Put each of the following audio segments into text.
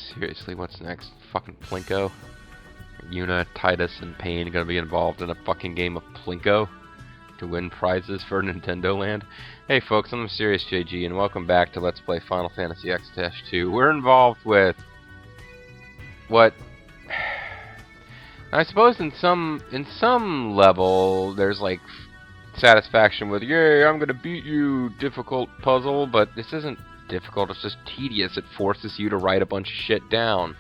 Seriously, what's next? Fucking Plinko? Yuna, Titus, and Pain gonna be involved in a fucking game of Plinko to win prizes for Nintendo Land? Hey folks, I'm Serious JG, and welcome back to Let's Play Final Fantasy X-2. We're involved with what I suppose in some level there's like satisfaction with, yay, I'm gonna beat you, difficult puzzle, but this isn't difficult, it's just tedious. It forces you to write a bunch of shit down.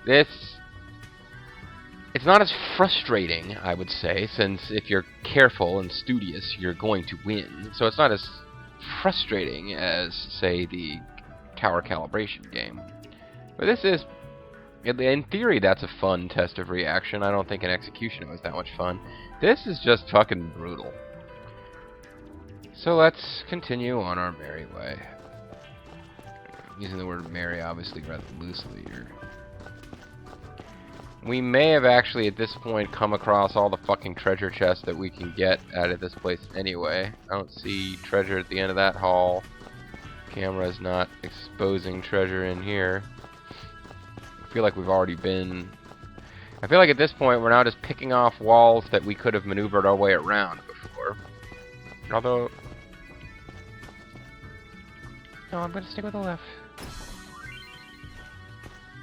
It's not as frustrating, I would say, since if you're careful and studious, you're going to win. So it's not as frustrating as, say, the tower calibration game. But this is, in theory, that's a fun test of reaction. I don't think in execution it was that much fun. This is just fucking brutal. So let's continue on our merry way. I'm using the word merry, obviously, rather loosely here. We may have actually, at this point, come across all the fucking treasure chests that we can get out of this place anyway. I don't see treasure at the end of that hall. Camera's not exposing treasure in here. I feel like we've already been... I feel like at this point, we're now just picking off walls that we could have maneuvered our way around before. Although... No, I'm going to stick with the left.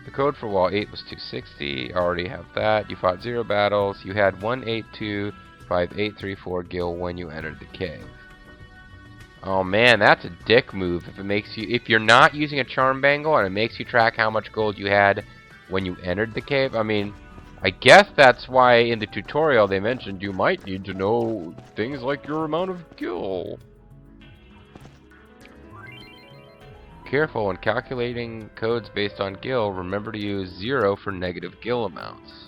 The code for wall 8 was 260. Already have that. You fought 0 battles. You had 1825834 gil when you entered the cave. Oh man, that's a dick move. If you're not using a charm bangle and it makes you track how much gold you had when you entered the cave. I mean, I guess that's why in the tutorial they mentioned you might need to know things like your amount of gil. Careful when calculating codes based on gil, remember to use 0 for negative gil amounts.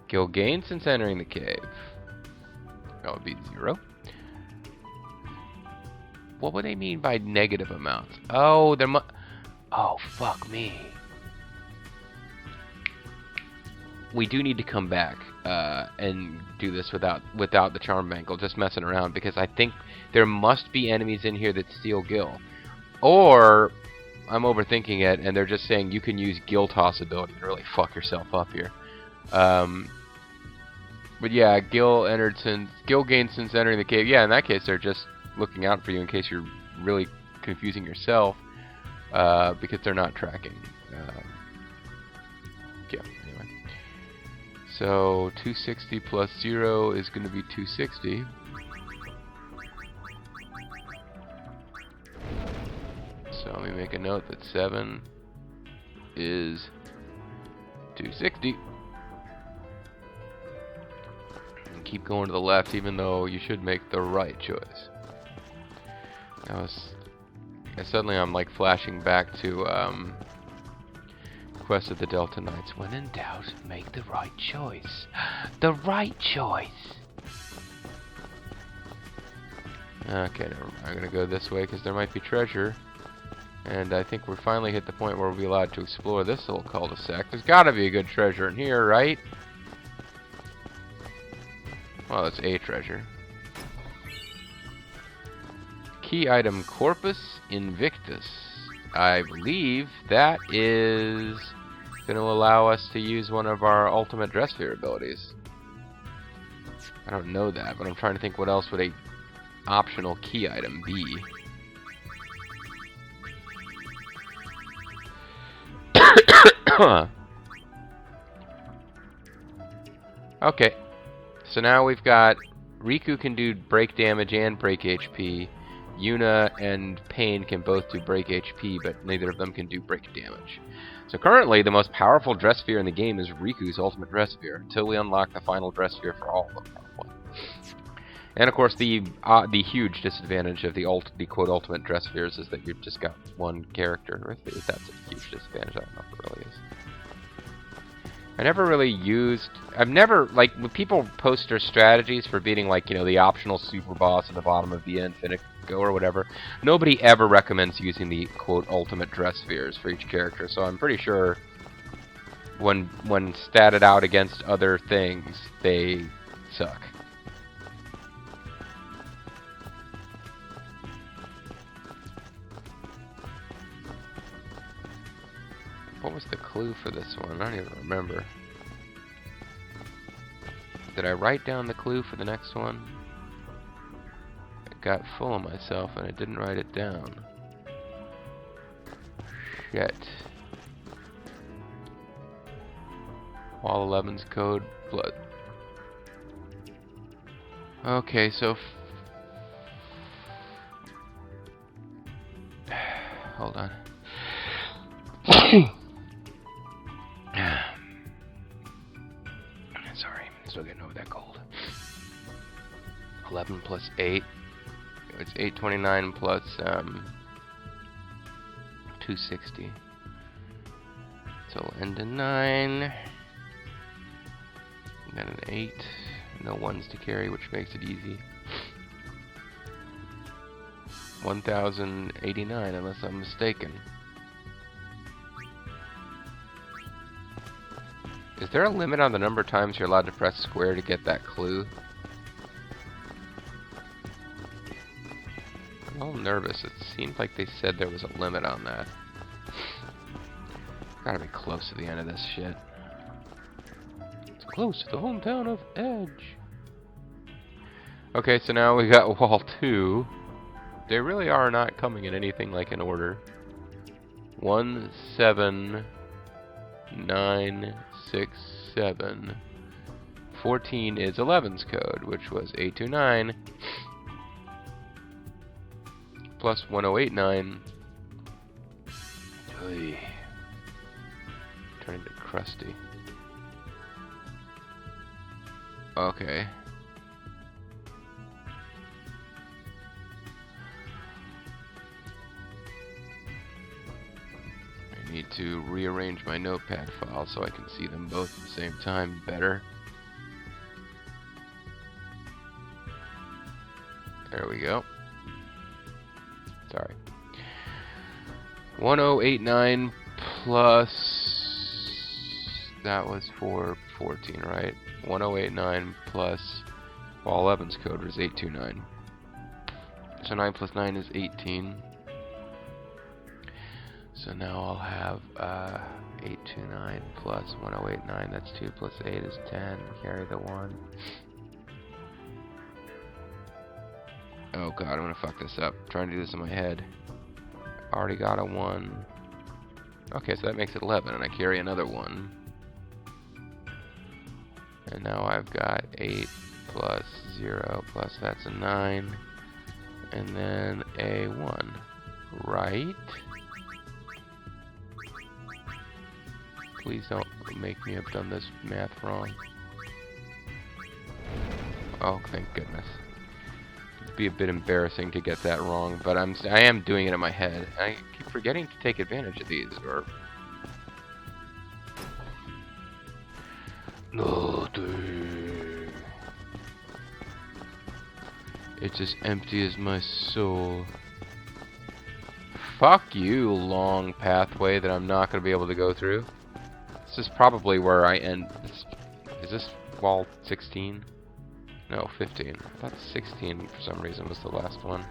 Gil gained since entering the cave. That would be 0. What would they mean by negative amounts? Oh, oh, fuck me. We do need to come back and do this without the charm bangle, just messing around, because I think there must be enemies in here that steal gil. Or I'm overthinking it and they're just saying you can use gil toss ability to really fuck yourself up here. But yeah, gil gained since entering the cave. Yeah, in that case they're just looking out for you in case you're really confusing yourself, because they're not tracking. Yeah, anyway. So 260 plus 0 is going to be 260. So let me make a note that 7 is 260. And keep going to the left, even though you should make the right choice. Suddenly I'm like flashing back to Quest of the Delta Knights. When in doubt, make the right choice. The right choice! Okay, never mind. I'm gonna go this way because there might be treasure. And I think we're finally hit the point where we'll be allowed to explore this little cul-de-sac. There's gotta be a good treasure in here, right? Well, that's a treasure. Key item Corpus Invictus. I believe that is going to allow us to use one of our ultimate dress sphere abilities. I don't know that, but I'm trying to think what else would a optional key item be. Okay, so now we've got Riku can do break damage and break HP. Yuna and Pain can both do break HP, but neither of them can do break damage. So currently, the most powerful dress sphere in the game is Riku's ultimate dress sphere, until we unlock the final dress sphere for all of them, probably. And of course, the huge disadvantage of the quote ultimate dress spheres is that you've just got one character. If that's a huge disadvantage, I don't know if it really is. I've never, like, when people post their strategies for beating, like, you know, the optional super boss at the bottom of the Infinite Go or whatever, nobody ever recommends using the, quote, ultimate dress spheres for each character, so I'm pretty sure when statted out against other things, they suck. What was the clue for this one? I don't even remember. Did I write down the clue for the next one? I got full of myself and I didn't write it down. Shit. Wall 11's code, blood. Okay, so... hold on. Sorry, still getting over that cold. 11 plus 8. It's 829 plus 260. So we'll end in 9. And then an 8. No 1s to carry, which makes it easy. 1089, unless I'm mistaken. Is there a limit on the number of times you're allowed to press square to get that clue? I'm a little nervous. It seemed like they said there was a limit on that. Gotta be close to the end of this shit. It's close to the hometown of Edge. Okay, so now we got wall 2. They really are not coming in anything like an order. 1, 7, 9, 6, 7. 14 is 11's code, which was 829 plus 1089. Oy. Turn into crusty. Okay. I need to rearrange my notepad file so I can see them both at the same time better. There we go. Sorry. 1089 plus... that was for 14, right? 1089 plus... well, 11's code was 829. So 9 plus 9 is 18. So now I'll have 829 plus 1089. That's 2 plus 8 is 10. Carry the 1. Oh god, I'm gonna fuck this up. I'm trying to do this in my head. Already got a 1. Okay, so that makes it 11, and I carry another 1. And now I've got 8 plus 0 plus that's a 9. And then a 1. Right? Please don't make me have done this math wrong. Oh, thank goodness. It'd be a bit embarrassing to get that wrong, but I am doing it in my head. I keep forgetting to take advantage of these, or... no, dude. It's as empty as my soul. Fuck you, long pathway that I'm not going to be able to go through. This is probably where I end. Is this wall 16? No, 15. I thought 16 for some reason was the last one,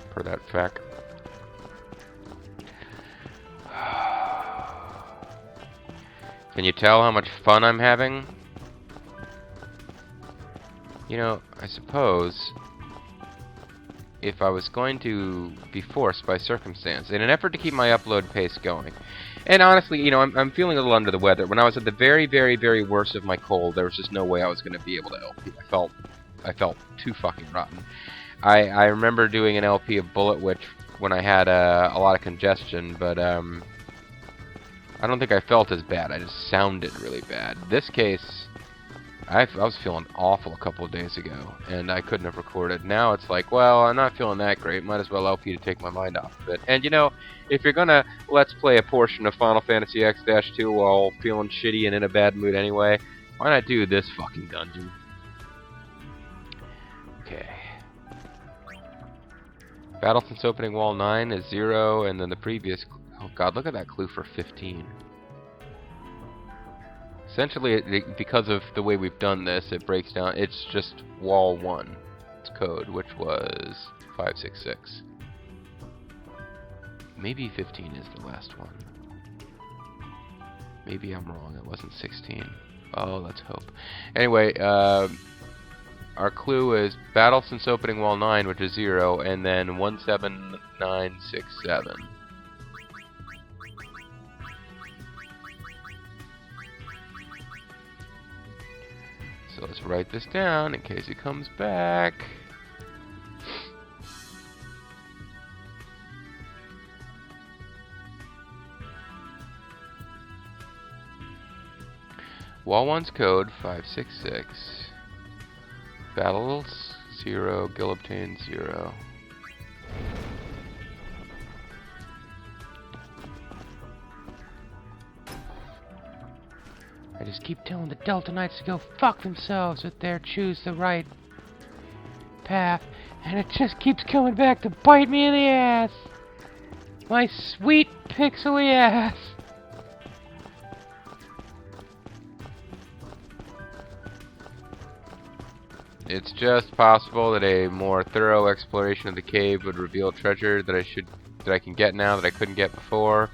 per that fact. Can you tell how much fun I'm having? You know, I suppose if I was going to be forced by circumstance, in an effort to keep my upload pace going, and honestly, you know, I'm feeling a little under the weather. When I was at the very, very, very worst of my cold, there was just no way I was going to be able to LP. I felt too fucking rotten. I remember doing an LP of Bullet Witch when I had a lot of congestion, but I don't think I felt as bad. I just sounded really bad. This case, I was feeling awful a couple of days ago, and I couldn't have recorded. Now it's like, well, I'm not feeling that great. Might as well LP to take my mind off of it. And you know, if you're gonna let's play a portion of Final Fantasy X-2 while feeling shitty and in a bad mood anyway, why not do this fucking dungeon? Okay. Battle since opening wall 9 is 0, and then the previous... oh god, look at that clue for 15. Essentially, because of the way we've done this, it breaks down. It's just wall 1. It's code, which was 566. Maybe 15 is the last one. Maybe I'm wrong. It wasn't 16. Oh, let's hope. Anyway, our clue is battle since opening wall 9, which is 0, and then 17967. So let's write this down in case he comes back. Wall 1's code 566. Battles 0, Gil obtained 0. I just keep telling the Delta Knights to go fuck themselves with their choose the right path, and it just keeps coming back to bite me in the ass. My sweet pixely ass. It's just possible that a more thorough exploration of the cave would reveal treasure that I can get now that I couldn't get before.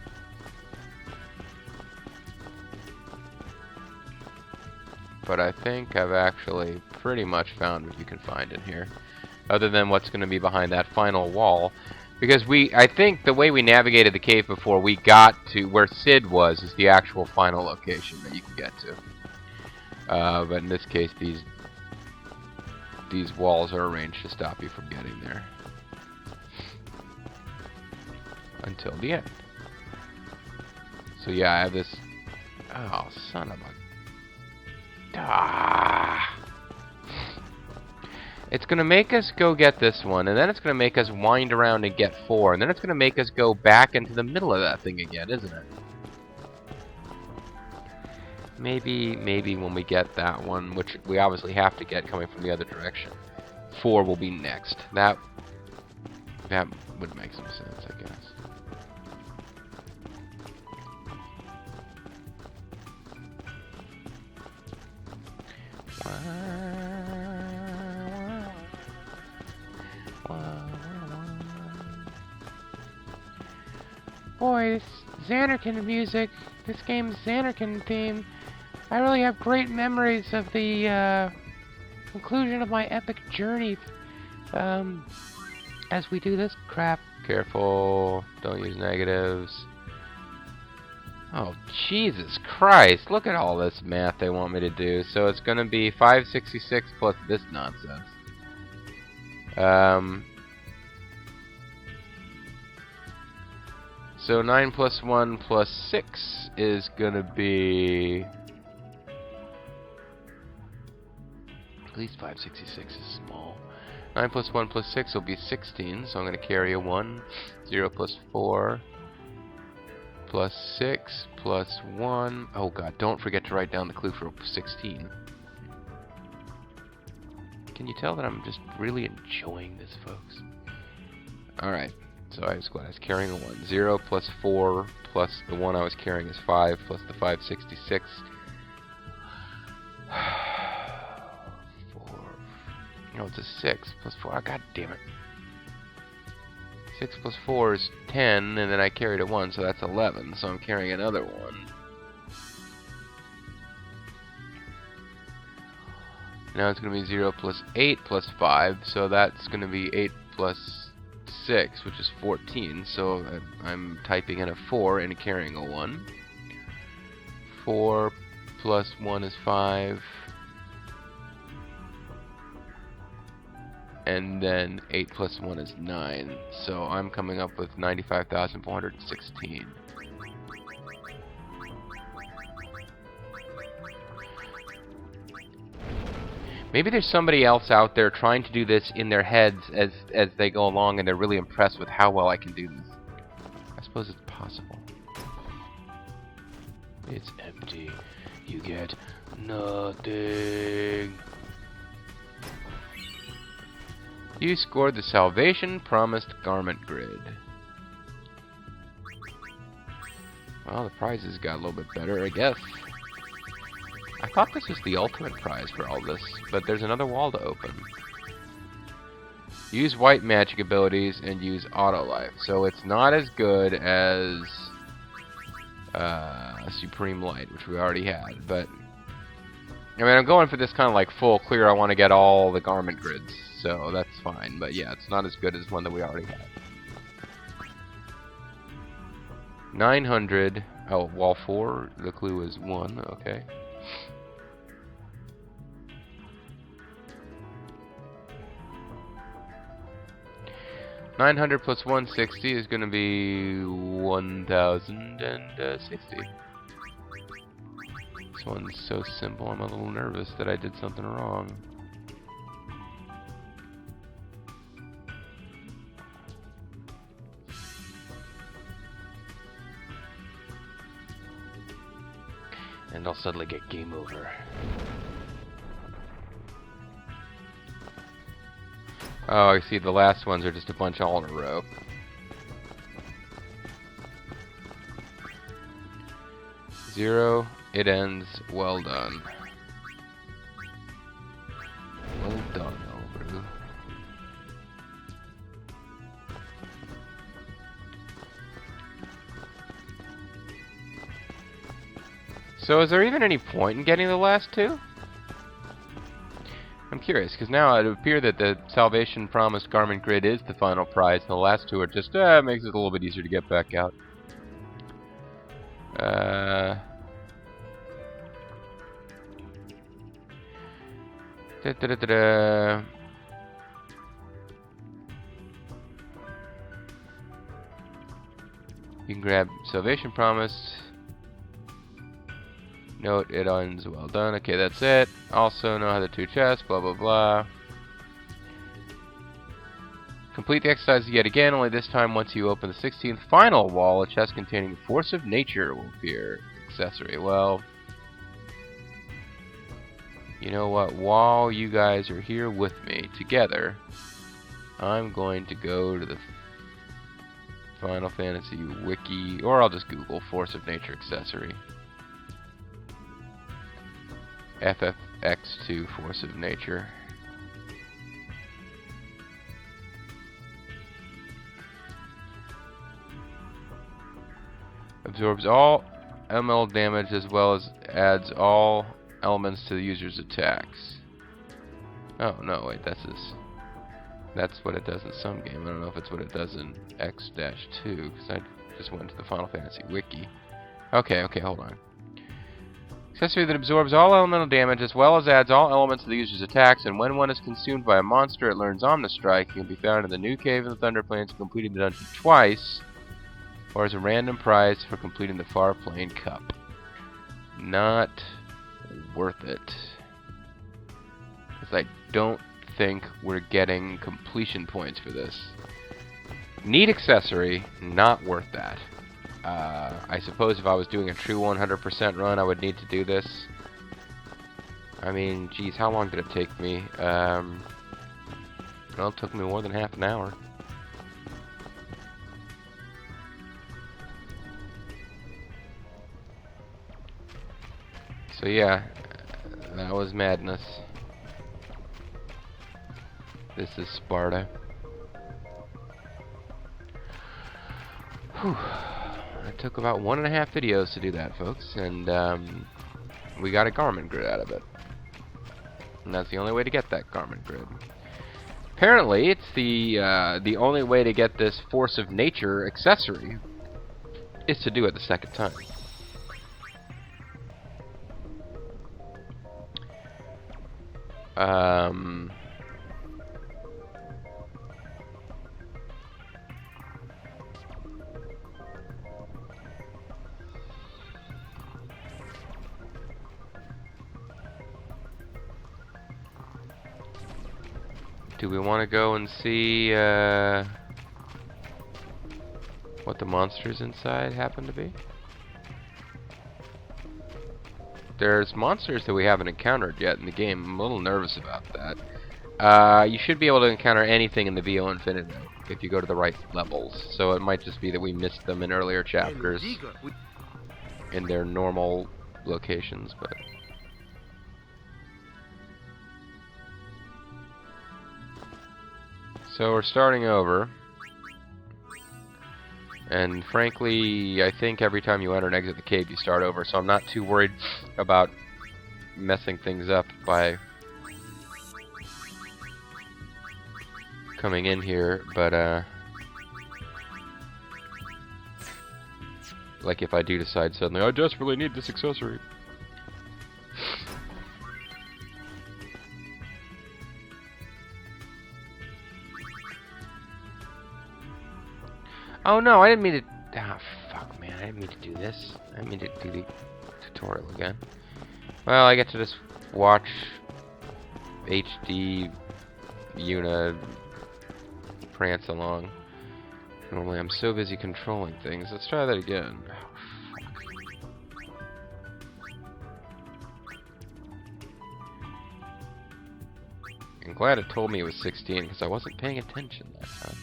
But I think I've actually pretty much found what you can find in here, other than what's going to be behind that final wall. Because I think the way we navigated the cave before, we got to where Sid was is the actual final location that you can get to. But in this case, these walls are arranged to stop you from getting there until the end. So yeah, I have this. Oh, son of a. Ah. It's gonna make us go get this one, and then it's gonna make us wind around and get 4, and then it's gonna make us go back into the middle of that thing again, isn't it? Maybe when we get that one, which we obviously have to get coming from the other direction, 4 will be next. That would make some sense, I guess. Boy, this Xanarkin music, this game's Xanarkin theme, I really have great memories of the conclusion of my epic journey as we do this crap. Careful, don't use negatives. Oh, Jesus Christ, look at all this math they want me to do. So it's going to be 566 plus this nonsense. So 9 plus 1 plus 6 is going to be... At least 566 is small. 9 plus 1 plus 6 will be 16, so I'm going to carry a 1. 0 plus 4 plus 6 plus 1. Oh god, don't forget to write down the clue for 16. Can you tell that I'm just really enjoying this, folks? Alright, so I was glad I was carrying a 1. 0 plus 4 plus the 1 I was carrying is 5 plus the 566. 4. No, it's a 6 plus 4. Oh, god damn it. 6 plus 4 is 10, and then I carried a 1, so that's 11. So I'm carrying another 1. Now it's going to be 0 plus 8 plus 5, so that's going to be 8 plus 6, which is 14. So I'm typing in a 4 and carrying a 1. 4 plus 1 is 5. And then 8 plus 1 is 9. So I'm coming up with 95,416. Maybe there's somebody else out there trying to do this in their heads as they go along, and they're really impressed with how well I can do this. I suppose it's possible. It's empty. You get nothing. You scored the Salvation Promised Garment Grid. Well, the prizes got a little bit better, I guess. I thought this was the ultimate prize for all this, but there's another wall to open. Use white magic abilities and use auto life. So it's not as good as Supreme Light, which we already had, but I mean, I'm going for this kind of like full clear. I want to get all the garment grids, so that's fine. But yeah, it's not as good as one that we already have. 900. Oh, wall 4. The clue is 1. Okay. $900 plus 160 is going to be 1,060. This one's so simple, I'm a little nervous that I did something wrong. And I'll suddenly get game over. Oh, I see the last ones are just a bunch all in a row. Zero, it ends, well done. Well done, Elbrew. So is there even any point in getting the last two? I'm curious, because now it would appear that the Salvation Promised Garment Grid is the final prize, and the last two are just, makes it a little bit easier to get back out. You can grab Salvation Promised. Note, it ends, well done. Okay, that's it. Also know how the two chests, blah blah blah. Complete the exercise yet again, only this time once you open the 16th final wall, a chest containing Force of Nature will appear. Accessory. Well, you know what? While you guys are here with me together, I'm going to go to the Final Fantasy Wiki, or I'll just Google Force of Nature Accessory. X-2 Force of Nature. Absorbs all ML damage as well as adds all elements to the user's attacks. Oh no, wait, that's what it does in some game. I don't know if it's what it does in X-2, because I just went to the Final Fantasy Wiki. Okay, hold on. Accessory that absorbs all elemental damage as well as adds all elements to the user's attacks, and when one is consumed by a monster, it learns Omnistrike. It can be found in the new cave in the Thunder Plains, completing the dungeon twice, or as a random prize for completing the Far Plane Cup. Not worth it. Because I don't think we're getting completion points for this. Neat accessory, not worth that. I suppose if I was doing a true 100% run, I would need to do this. I mean, geez, how long did it take me? Well, it took me more than half an hour. So yeah, that was madness. This is Sparta. Whew. It took about 1.5 videos to do that, folks, and we got a garment grid out of it. And that's the only way to get that garment grid. Apparently, it's the only way to get this Force of Nature accessory is to do it the second time. Do we want to go and see what the monsters inside happen to be? There's monsters that we haven't encountered yet in the game. I'm a little nervous about that. You should be able to encounter anything in the VO Infinite if you go to the right levels. So it might just be that we missed them in earlier chapters in their normal locations, but... So we're starting over. And frankly, I think every time you enter and exit the cave, you start over. So I'm not too worried about messing things up by coming in here. But, like if I do decide suddenly, I desperately need this accessory. Oh no, I didn't mean to... Ah, fuck, man. I didn't mean to do this. I didn't mean to do the tutorial again. Well, I get to just watch HD Yuna prance along. Normally I'm so busy controlling things. Let's try that again. Oh, fuck. I'm glad it told me it was 16 because I wasn't paying attention that time.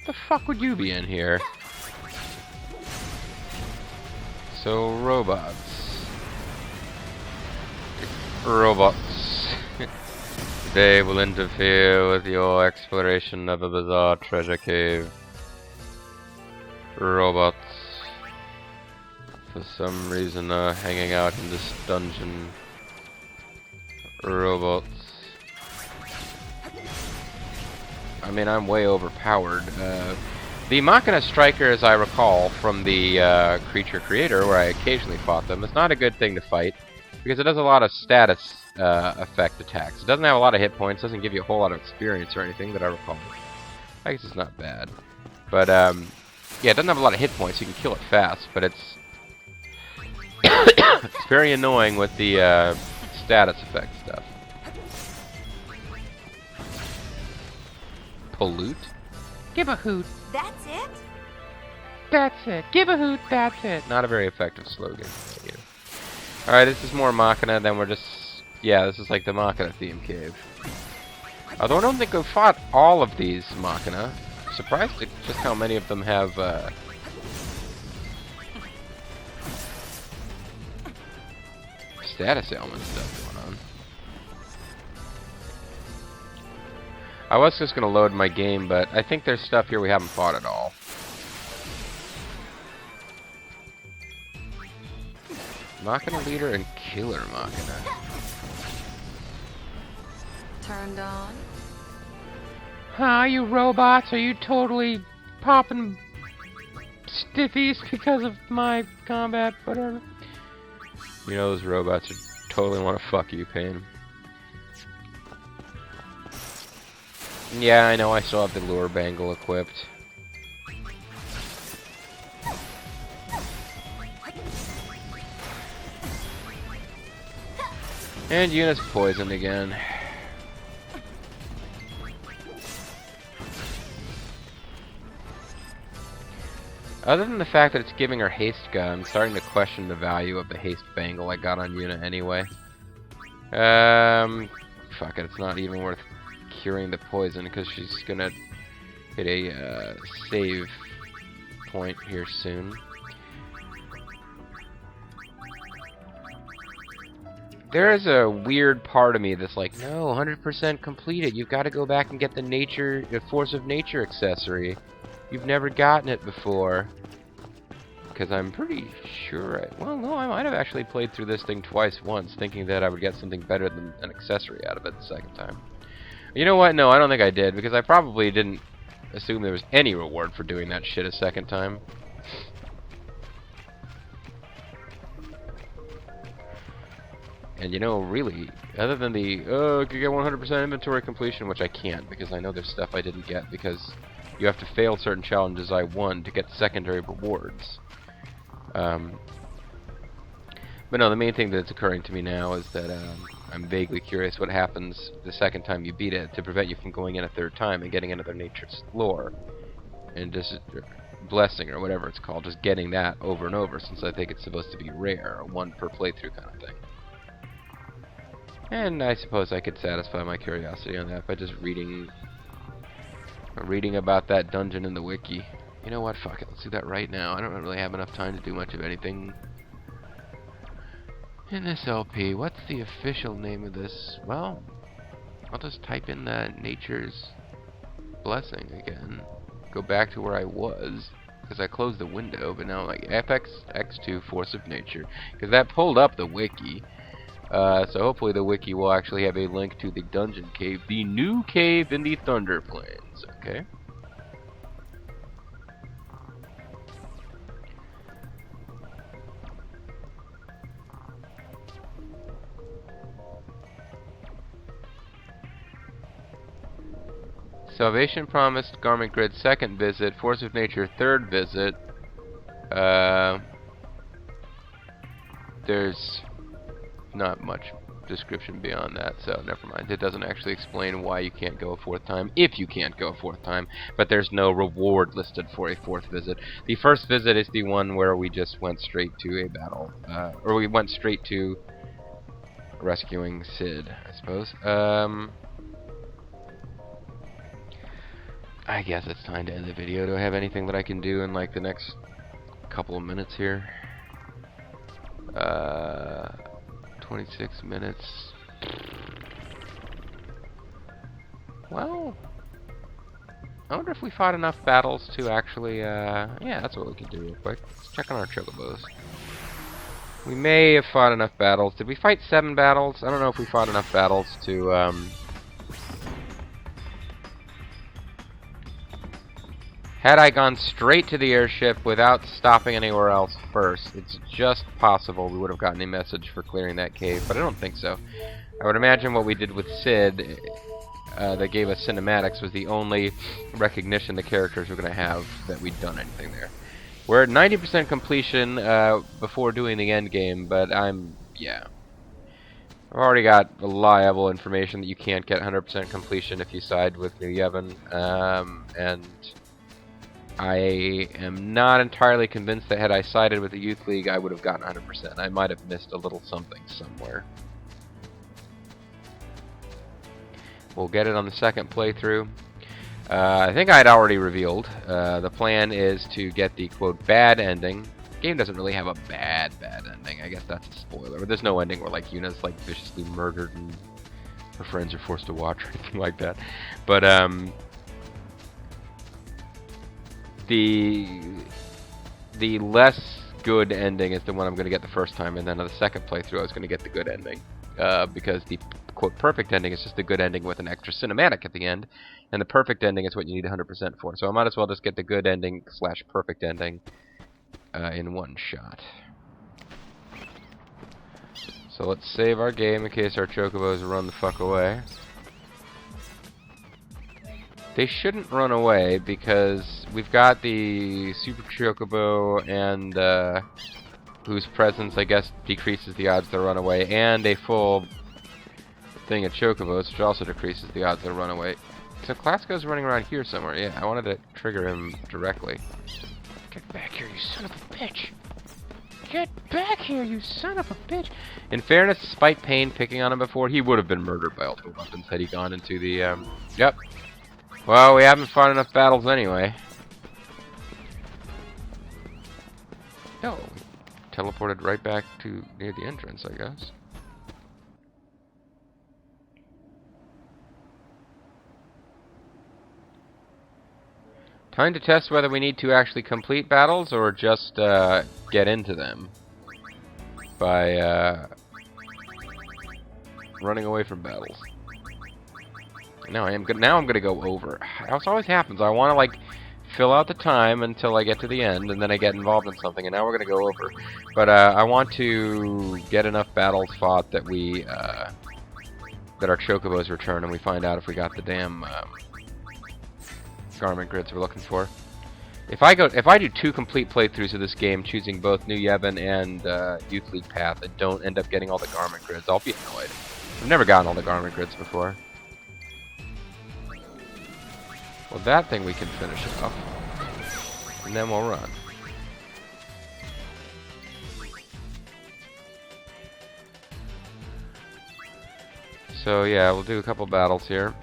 The fuck would you be in here? So, robots. Robots. They will interfere with your exploration of a bizarre treasure cave. Robots. For some reason are hanging out in this dungeon. Robots. I mean, I'm way overpowered. The Machina Striker, as I recall, from the Creature Creator, where I occasionally fought them, it's not a good thing to fight, because it does a lot of status effect attacks. It doesn't have a lot of hit points, doesn't give you a whole lot of experience or anything that I recall. I guess it's not bad. But, yeah, it doesn't have a lot of hit points, you can kill it fast, but it's... it's very annoying with the status effect stuff. Pollute? Give a hoot. That's it? That's it. Give a hoot, that's it. Not a very effective slogan. Alright, this is more Machina, then we're just... Yeah, this is like the Machina theme cave. Although I don't think I've fought all of these Machina. I'm surprised at just how many of them have, status ailment stuff going on. I was just gonna load my game, but I think there's stuff here we haven't fought at all. Machina Leader and Killer Machina. Turned on. Huh, you robots? Are you totally popping stiffies because of my combat? Whatever. You know those robots totally want to fuck you, Pain. Yeah, I know, I still have the lure bangle equipped. And Yuna's poisoned again. Other than the fact that it's giving her haste gun, I'm starting to question the value of the haste bangle I got on Yuna anyway. Fuck it, it's not even worth curing the poison because she's gonna hit a save point here soon. There is a weird part of me that's like, no, 100% completed. You've got to go back and get the Force of Nature accessory. You've never gotten it before. Because I'm pretty sure well, no, I might have actually played through this thing twice once, thinking that I would get something better than an accessory out of it the second time. You know what? No, I don't think I did, because I probably didn't assume there was any reward for doing that shit a second time. And you know, really, other than the, I could get 100% inventory completion, which I can't, because I know there's stuff I didn't get, because you have to fail certain challenges I won to get secondary rewards. But no, the main thing that's occurring to me now is that I'm vaguely curious what happens the second time you beat it to prevent you from going in a third time and getting another nature's lore. And just blessing or whatever it's called, just getting that over and over, since I think it's supposed to be rare, a one per playthrough kind of thing. And I suppose I could satisfy my curiosity on that by just reading about that dungeon in the wiki. You know what, fuck it, let's do that right now. I don't really have enough time to do much of anything. In this LP, what's the official name of this? Well, I'll just type in the Nature's Blessing again. Go back to where I was, because I closed the window, but now like FX X2 Force of Nature, because that pulled up the wiki. So hopefully the wiki will actually have a link to the dungeon cave, the new cave in the Thunder Plains. Okay. Salvation Promised, Garment Grid, second visit. Force of Nature, third visit. There's not much description beyond that, so never mind. It doesn't actually explain why you can't go a fourth time, if you can't go a fourth time, but there's no reward listed for a fourth visit. The first visit is the one where we just went straight to a battle, or we went straight to rescuing Sid, I suppose. I guess it's time to end the video. Do I have anything that I can do in like the next couple of minutes here? 26 minutes. Well, I wonder if we fought enough battles to actually, yeah, that's what we can do real quick. Let's check on our chocobos. We may have fought enough battles. Did we fight 7 battles? I don't know if we fought enough battles to, had I gone straight to the airship without stopping anywhere else first, it's just possible we would have gotten a message for clearing that cave, but I don't think so. I would imagine what we did with Sid that gave us cinematics was the only recognition the characters were going to have that we'd done anything there. We're at 90% completion before doing the end game, but yeah. I've already got reliable information that you can't get 100% completion if you side with New Yevon, and I am not entirely convinced that had I sided with the Youth League, I would have gotten 100%. I might have missed a little something somewhere. We'll get it on the second playthrough. I think I'd already revealed. The plan is to get the, quote, bad ending. The game doesn't really have a bad ending. I guess that's a spoiler. But there's no ending where, like, Yuna's, like, viciously murdered and her friends are forced to watch or anything like that. But, the less good ending is the one I'm going to get the first time, and then on the second playthrough I was going to get the good ending, because the quote perfect ending is just the good ending with an extra cinematic at the end, and the perfect ending is what you need 100% for. So I might as well just get the good ending / perfect ending in one shot. So let's save our game in case our chocobos run the fuck away. They shouldn't run away because we've got the Super Chocobo and whose presence I guess decreases the odds they'll run away, and a full thing of Chocobos, which also decreases the odds they'll run away. So Classico's running around here somewhere. Yeah, I wanted to trigger him directly. Get back here, you son of a bitch! Get back here, you son of a bitch! In fairness, despite Pain picking on him before, he would have been murdered by ultimate weapons had he gone into the, Yep. Well, we haven't fought enough battles anyway. No, teleported right back to near the entrance, I guess. Time to test whether we need to actually complete battles or just get into them by running away from battles. Now I'm gonna go over. This always happens. I want to like fill out the time until I get to the end, and then I get involved in something. And now we're gonna go over. But I want to get enough battles fought that we that our chocobos return, and we find out if we got the damn garment grids we're looking for. If I do 2 complete playthroughs of this game, choosing both New Yevon and Youth League path, and don't end up getting all the garment grids, I'll be annoyed. I've never gotten all the garment grids before. Well, that thing we can finish off, and then we'll run. So yeah, we'll do a couple battles here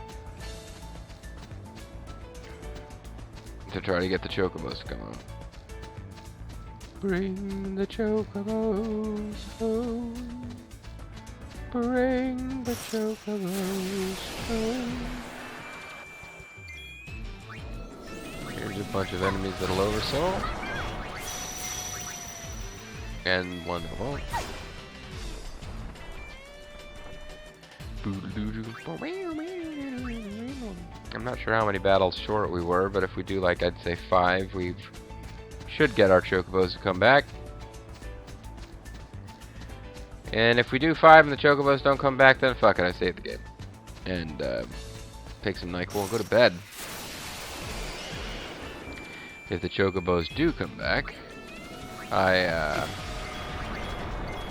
to try to get the chocobos going. Bring the chocobos home. Bring the chocobos home. Here's a bunch of enemies that'll oversoul. And one that won't. I'm not sure how many battles short we were, but if we do like I'd say 5, we should get our chocobos to come back. And if we do 5 and the chocobos don't come back, then fuck it, I save the game. And take some NyQuil and go to bed. If the chocobos do come back, I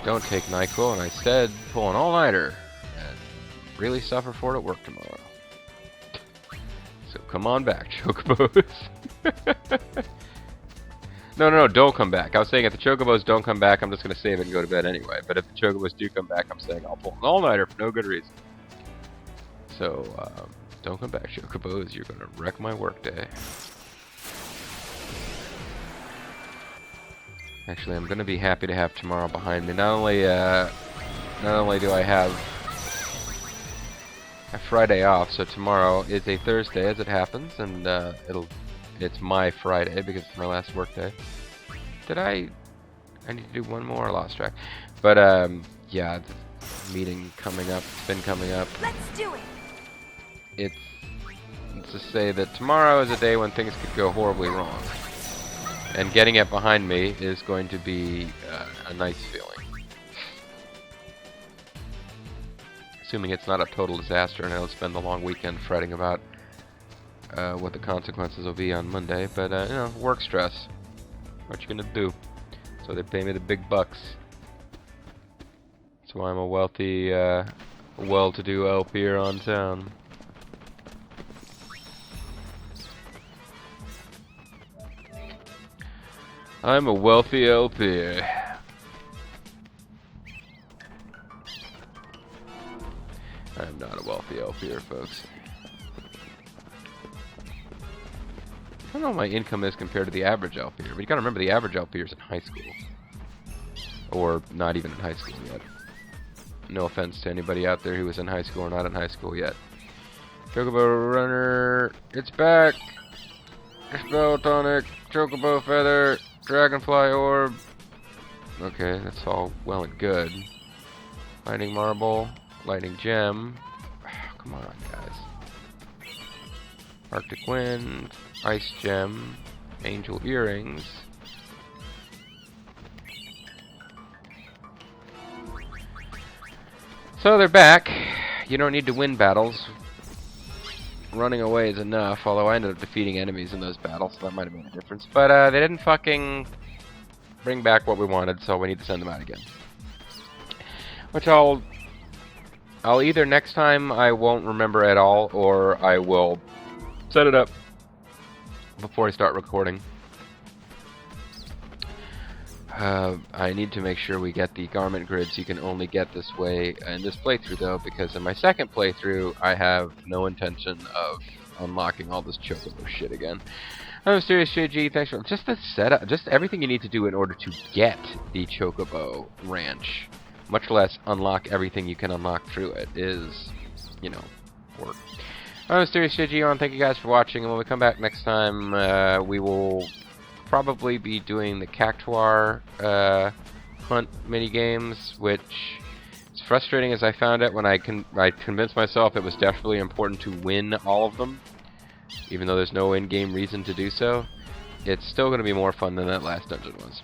don't take NyQuil and I instead pull an all-nighter and really suffer for it at work tomorrow. So come on back, chocobos. No, don't come back. I was saying if the chocobos don't come back, I'm just going to save it and go to bed anyway. But if the chocobos do come back, I'm saying I'll pull an all-nighter for no good reason. So, don't come back, chocobos. You're going to wreck my workday. Actually, I'm going to be happy to have tomorrow behind me. Not only do I have a Friday off, so tomorrow is a Thursday as it happens, and it's my Friday because it's my last work day. I need to do one more? I lost track. But, yeah, the meeting coming up. It's been coming up. Let's do it! Let's just say that tomorrow is a day when things could go horribly wrong. And getting it behind me is going to be a nice feeling. Assuming it's not a total disaster and I don't spend the long weekend fretting about what the consequences will be on Monday, but you know, work stress. What you gonna do? So they pay me the big bucks. That's why I'm a wealthy, well-to-do LP'er on town. I'm a wealthy LP'er. I'm not a wealthy LP'er, folks. I don't know what my income is compared to the average LP'er, but you gotta remember the average LP'er is in high school. Or not even in high school yet. No offense to anybody out there who is in high school or not in high school yet. Chocobo Runner, it's back! Spell Tonic, Chocobo Feather, Dragonfly Orb. Okay, that's all well and good. Lightning Marble, Lightning Gem. Come on, guys. Arctic Wind, Ice Gem, Angel Earrings. So they're back. You don't need to win battles. Running away is enough, although I ended up defeating enemies in those battles, so that might have made a difference. But they didn't fucking bring back what we wanted, so we need to send them out again. Which I'll either next time I won't remember at all, or I will set it up before I start recording. I need to make sure we get the garment grids you can only get this way in this playthrough, though, because in my second playthrough, I have no intention of unlocking all this chocobo shit again. I'm serious, JG. Thanks for just the setup, just everything you need to do in order to get the chocobo ranch, much less unlock everything you can unlock through it, is, you know, work. I'm serious, JG. On. Thank you guys for watching, and when we come back next time, we will probably be doing the Cactuar hunt mini-games, which is frustrating as I found it when I convinced myself it was definitely important to win all of them, even though there's no in-game reason to do so. It's still going to be more fun than that last dungeon was.